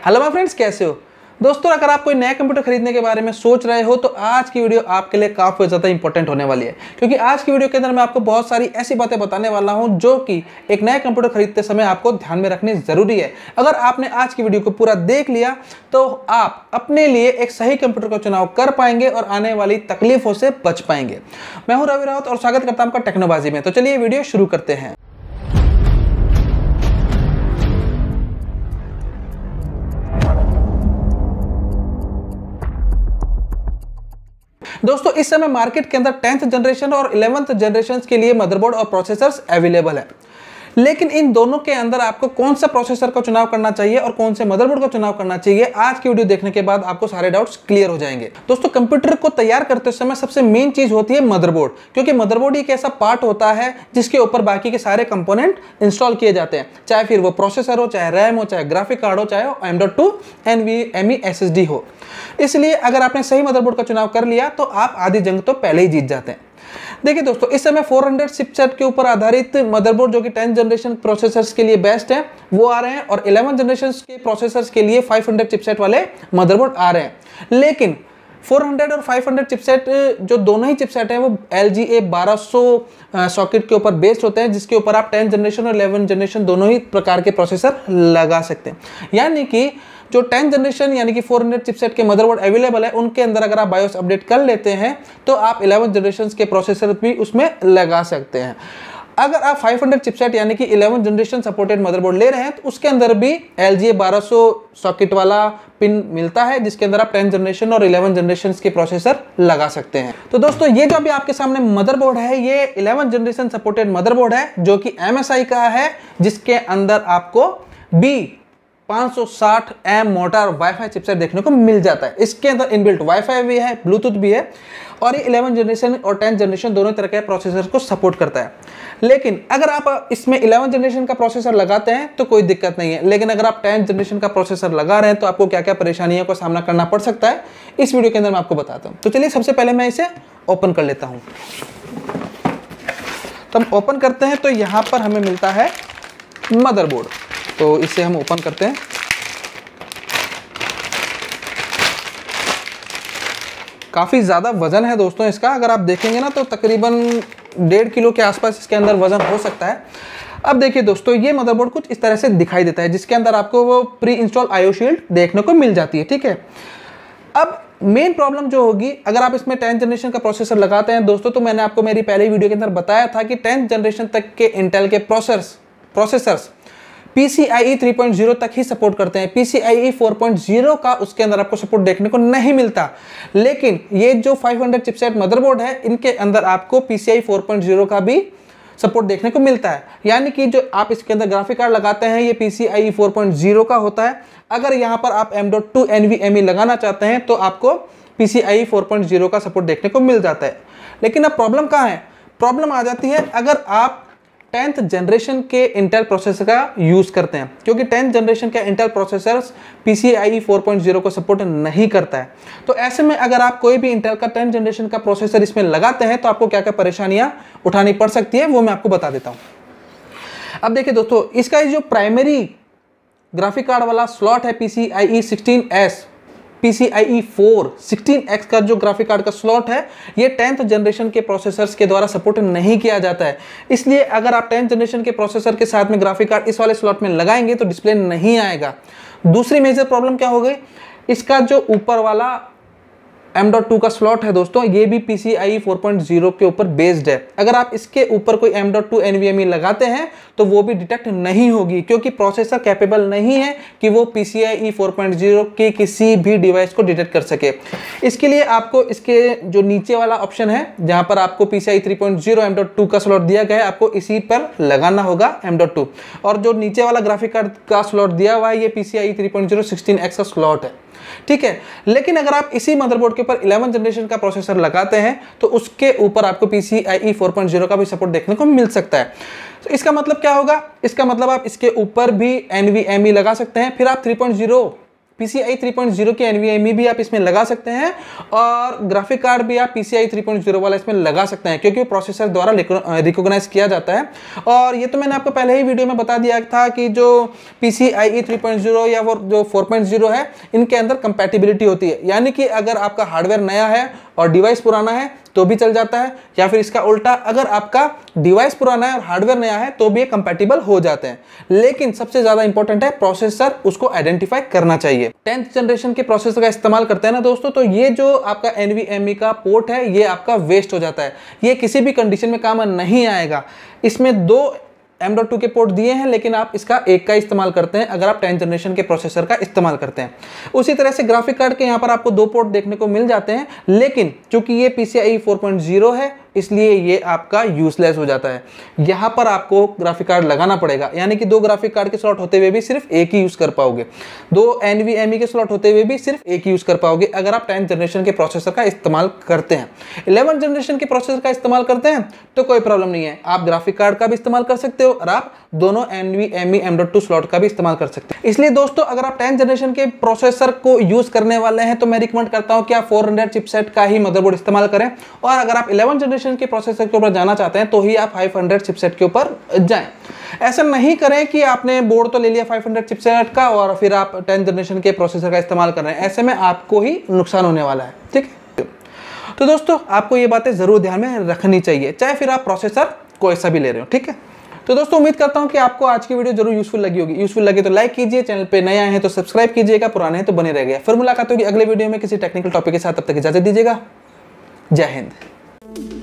Hello my friends, कैसे हो दोस्तों। अगर आप कोई नया कंप्यूटर खरीदने के बारे में सोच रहे हो तो आज की वीडियो आपके लिए काफ़ी ज़्यादा इंपॉर्टेंट होने वाली है, क्योंकि आज की वीडियो के अंदर मैं आपको बहुत सारी ऐसी बातें बताने वाला हूं जो कि एक नया कंप्यूटर खरीदते समय आपको ध्यान में रखनी ज़रूरी है। अगर आपने आज की वीडियो को पूरा देख लिया तो आप अपने लिए एक सही कंप्यूटर का चुनाव कर पाएंगे और आने वाली तकलीफों से बच पाएंगे। मैं हूँ रवि रावत और स्वागत करता हूँ आपका टेक्नोबाजी में। तो चलिए वीडियो शुरू करते हैं। दोस्तों इस समय मार्केट के अंदर 10th जनरेशन और 11th जनरेशन के लिए मदरबोर्ड और प्रोसेसर्स अवेलेबल है, लेकिन इन दोनों के अंदर आपको कौन सा प्रोसेसर का चुनाव करना चाहिए और कौन से मदरबोर्ड का चुनाव करना चाहिए, आज की वीडियो देखने के बाद आपको सारे डाउट्स क्लियर हो जाएंगे। दोस्तों कंप्यूटर को तैयार करते समय सबसे मेन चीज होती है मदरबोर्ड, क्योंकि मदरबोर्ड एक ऐसा पार्ट होता है जिसके ऊपर बाकी के सारे कंपोनेंट इंस्टॉल किए जाते हैं, चाहे फिर वो प्रोसेसर हो, चाहे रैम हो, चाहे ग्राफिक कार्ड हो, चाहे M.2 NVMe SSD हो। इसलिए अगर आपने सही मदरबोर्ड का चुनाव कर लिया तो आप आधी जंग तो पहले ही जीत जाते हैं। देखिए दोस्तों, इस समय 400 चिपसेट के ऊपर आधारित मदरबोर्ड जो कि 10th जनरेशन प्रोसेसर्स के लिए बेस्ट है वो आ रहे हैं, और 11th जनरेशन के प्रोसेसर्स के लिए 500 चिपसेट वाले मदरबोर्ड आ रहे हैं। लेकिन 400 और 500 चिपसेट जो दोनों ही चिपसेट हैं वो LGA 1200 सॉकेट के ऊपर बेस्ड होते हैं, जिसके ऊपर आप 10th जनरेशन और 11th जनरेशन दोनों ही प्रकार के प्रोसेसर लगा सकते हैं। यानी कि जो 10th जनरेशन यानी कि 400 चिपसेट के मदरबोर्ड अवेलेबल है उनके अंदर अगर आप बायोस अपडेट कर लेते हैं तो आप 11th जनरेशन के प्रोसेसर भी उसमें लगा सकते हैं। अगर आप 500 चिपसेट यानी कि 11th जनरेशन सपोर्टेड मदरबोर्ड ले रहे हैं तो उसके अंदर भी LGA 1200 सॉकेट वाला पिन मिलता है, जिसके अंदर आप 10th जनरेशन और 11th जनरेशन के प्रोसेसर लगा सकते हैं। तो दोस्तों ये जो अभी आपके सामने मदरबोर्ड है ये 11th जनरेशन सपोर्टेड मदरबोर्ड है, जो कि MSI का है, जिसके अंदर आपको B560M मोटर वाईफाई चिपसेट देखने को मिल जाता है। इसके अंदर इनबिल्ट वाईफाई भी है, ब्लूटूथ भी है, और ये 11th जनरेशन और 10th जनरेशन दोनों तरह के प्रोसेसर को सपोर्ट करता है। लेकिन अगर आप इसमें 11th जनरेशन का प्रोसेसर लगाते हैं तो कोई दिक्कत नहीं है, लेकिन अगर आप 10th जनरेशन का प्रोसेसर लगा रहे हैं तो आपको क्या क्या परेशानियों का सामना करना पड़ सकता है इस वीडियो के अंदर मैं आपको बताता हूँ। तो चलिए सबसे पहले मैं इसे ओपन कर लेता हूँ। तो हम ओपन करते हैं तो यहाँ पर हमें मिलता है मदरबोर्ड, तो इसे हम ओपन करते हैं। काफ़ी ज़्यादा वजन है दोस्तों इसका, अगर आप देखेंगे ना तो तकरीबन 1.5 किलो के आसपास इसके अंदर वजन हो सकता है। अब देखिए दोस्तों, ये मदरबोर्ड कुछ इस तरह से दिखाई देता है, जिसके अंदर आपको वो प्री इंस्टॉल IO शील्ड देखने को मिल जाती है। ठीक है, अब मेन प्रॉब्लम जो होगी अगर आप इसमें 10th जनरेशन का प्रोसेसर लगाते हैं दोस्तों, तो मैंने आपको मेरी पहले वीडियो के अंदर बताया था कि 10th जनरेशन तक के इंटेल के प्रोसेसर्स PCIe 3.0 तक ही सपोर्ट करते हैं। PCIe 4.0 का उसके अंदर आपको सपोर्ट देखने को नहीं मिलता, लेकिन ये जो 500 चिपसेट मदरबोर्ड है इनके अंदर आपको PCIe 4.0 का भी सपोर्ट देखने को मिलता है। यानी कि जो आप इसके अंदर ग्राफिक कार्ड लगाते हैं ये PCIe 4.0 का होता है। अगर यहाँ पर आप M.2 NVMe लगाना चाहते हैं तो आपको PCIe 4.0 का सपोर्ट देखने को मिल जाता है। लेकिन अब प्रॉब्लम कहाँ है? प्रॉब्लम आ जाती है अगर आप 10th जनरेशन के इंटेल प्रोसेसर का यूज़ करते हैं, क्योंकि 10th जनरेशन के इंटेल प्रोसेसर्स PCIe 4.0 को सपोर्ट नहीं करता है। तो ऐसे में अगर आप कोई भी इंटेल का 10th जनरेशन का प्रोसेसर इसमें लगाते हैं तो आपको क्या क्या परेशानियां उठानी पड़ सकती है वो मैं आपको बता देता हूं। अब देखिए दोस्तों, इसका जो प्राइमरी ग्राफिक कार्ड वाला स्लॉट है PCIe 16S, PCIe 4 16X का जो ग्राफिक कार्ड का स्लॉट है ये 10th जनरेशन के प्रोसेसर्स के द्वारा सपोर्ट नहीं किया जाता है। इसलिए अगर आप 10th जनरेशन के प्रोसेसर के साथ में ग्राफिक कार्ड इस वाले स्लॉट में लगाएंगे तो डिस्प्ले नहीं आएगा। दूसरी मेजर प्रॉब्लम क्या हो गई, इसका जो ऊपर वाला M.2 का स्लॉट है दोस्तों, ये भी PCIe 4.0 के ऊपर बेस्ड है। अगर आप इसके ऊपर कोई M.2 NVMe लगाते हैं तो वो भी डिटेक्ट नहीं होगी, क्योंकि प्रोसेसर कैपेबल नहीं है कि वो PCIe 4.0 के किसी भी डिवाइस को डिटेक्ट कर सके। इसके लिए आपको इसके जो नीचे वाला ऑप्शन है जहां पर आपको PCIe 3.0 M.2 का स्लॉट दिया गया है, आपको इसी पर लगाना होगा M.2, और जो नीचे वाला ग्राफिक कार्ड का स्लॉट दिया हुआ है ये PCIe 3.0 16X का स्लॉट है। ठीक है, लेकिन अगर आप इसी मदरबोर्ड के ऊपर 11th जनरेशन का प्रोसेसर लगाते हैं तो उसके ऊपर आपको PCIe 4.0 का भी सपोर्ट देखने को मिल सकता है। तो इसका मतलब क्या होगा? इसका मतलब आप इसके ऊपर भी NVMe लगा सकते हैं, फिर आप 3.0 PCI 3.0 की NVMe भी आप इसमें लगा सकते हैं और ग्राफिक कार्ड भी आप PCI 3.0 वाला इसमें लगा सकते हैं, क्योंकि प्रोसेसर द्वारा रिकॉग्नाइज किया जाता है। और ये तो मैंने आपको पहले ही वीडियो में बता दिया था कि जो PCIe 3.0 या वो जो 4.0 है, इनके अंदर कंपैटिबिलिटी होती है, यानी कि अगर आपका हार्डवेयर नया है और डिवाइस पुराना है तो भी चल जाता है, या फिर इसका उल्टा, अगर आपका डिवाइस पुराना है और हार्डवेयर नया है तो भी ये कंपैटिबल हो जाते हैं। लेकिन सबसे ज्यादा इंपॉर्टेंट है प्रोसेसर, उसको आइडेंटिफाई करना चाहिए। 10th जनरेशन के प्रोसेसर का इस्तेमाल करते हैं ना दोस्तों, तो ये जो आपका NVMe का पोर्ट है ये आपका वेस्ट हो जाता है, ये किसी भी कंडीशन में काम नहीं आएगा। इसमें 2 M.2 के पोर्ट दिए हैं, लेकिन आप इसका एक का इस्तेमाल करते हैं अगर आप 10th जनरेशन के प्रोसेसर का इस्तेमाल करते हैं। उसी तरह से ग्राफिक कार्ड के यहाँ पर आपको 2 पोर्ट देखने को मिल जाते हैं, लेकिन चूंकि ये PCIe 4.0 है इसलिए ये आपका यूजलेस हो जाता है। यहाँ पर आपको ग्राफिक कार्ड लगाना पड़ेगा, यानी कि 2 ग्राफिक कार्ड के स्लॉट होते हुए भी सिर्फ एक ही यूज कर पाओगे, 2 NVMe के स्लॉट होते हुए भी सिर्फ एक ही यूज कर पाओगे अगर आप 10th जनरेशन के प्रोसेसर का इस्तेमाल करते हैं। 11th जनरेशन के प्रोसेसर का इस्तेमाल करते हैं तो कोई प्रॉब्लम नहीं है, आप ग्राफिक कार्ड का भी इस्तेमाल कर सकते हो और आप दोनों NVMe M.2 स्लॉट का भी इस्तेमाल कर सकते हैं। इसलिए दोस्तों अगर आप 10th जनरेशन के प्रोसेसर को यूज करने वाले हैं तो मैं रिकमेंड करता हूं कि आप 400 चिपसेट का ही मदरबोर्ड इस्तेमाल करें, और अगर आप 11th जनरेशन के प्रोसेसर के ऊपर जाना चाहते हैं तो ही आप 500 चिपसेट के ऊपर जाएं। ऐसा नहीं करें कि आपने बोर्ड तो ले लिया 500 चिपसेट का और फिर आप 10th जनरेशन के प्रोसेसर का इस्तेमाल कर रहे हैं, ऐसे में आपको ही नुकसान होने वाला है। ठीक है, तो दोस्तों आपको ये बातें जरूर ध्यान में रखनी चाहिए, चाहे फिर आप प्रोसेसर कोई सा भी ले रहे हो। ठीक है, तो दोस्तों उम्मीद करता हूं कि आपको आज की वीडियो जरूर यूजफुल लगी होगी। यूजफुल लगे तो लाइक कीजिए, चैनल पे नए आए हैं तो सब्सक्राइब कीजिएगा, पुराने हैं तो बने रह गए। फिर मुलाकात होगी अगले वीडियो में किसी टेक्निकल टॉपिक के साथ, तब तक इजाजत दीजिएगा। जय हिंद।